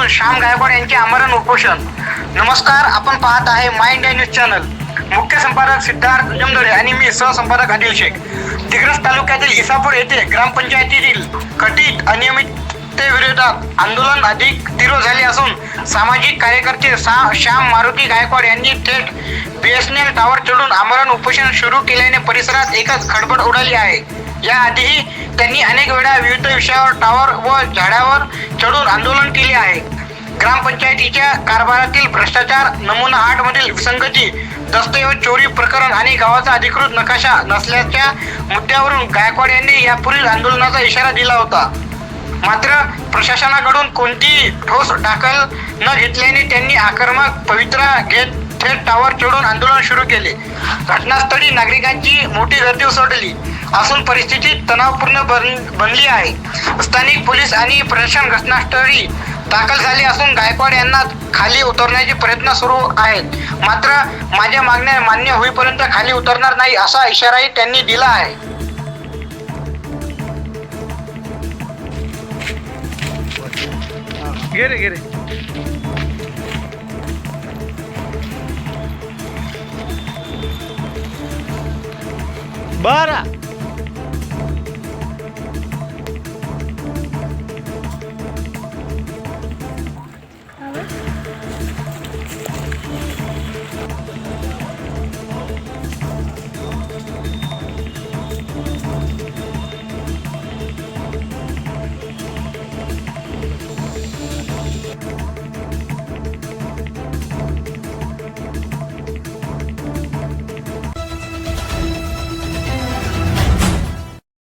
असून श्याम गायकवाड यांचे आमरण उपोषण. नमस्कार, आपण पाहत आहे माय इंडिया न्यूज चॅनल. मुख्य संपादक सिद्धार्थ जमदळे आणि मी सहसंपादक आदिल शेख. दिग्रस तालुक्यातील इसापूर येथे ग्रामपंचायतीतील कथित अनियमिततेविरोधात आंदोलन अधिक तीव्र झाले असून सामाजिक कार्यकर्ते श्याम मारुती गायकवाड यांनी थेट BSNL टावर चढून आमरण उपोषण सुरू केल्याने परिसरात एकच खळबळ उडाली आहे. याआधीही त्यांनी अनेक वेळा विविध विषयावर टावर व झाडावर चढून आंदोलन केले आहे. ग्रामपंचायतीच्या कारभारातील भ्रष्टाचार, नमुना 8 मधील विसंगती, दस्तऐवज चोरी प्रकरण आणि गावाचा अधिकृत नकाशा नसल्याच्या मुद्द्यावरून गायकवाड यांनी यापूर्वी आंदोलनाचा इशारा दिला होता. मात्र प्रशासनाकडून कोणतीही ठोस दखल न घेतल्याने त्यांनी आक्रमक पवित्रा घेत थेट टावर चढून आंदोलन सुरू केले. घटनास्थळी नागरिकांची मोठी गर्दी उसळली असून परिस्थिती तणावपूर्ण बनली आहे. स्थानिक पोलीस आणि प्रशासन घटनास्थळी दाखल झाले असून गायकवाड यांना खाली उतरण्याचे प्रयत्न सुरू आहेत. मात्र माझ्या मागण्या मान्य होईपर्यंत खाली उतरणार नाही असा इशाराही त्यांनी दिला आहे. बरं.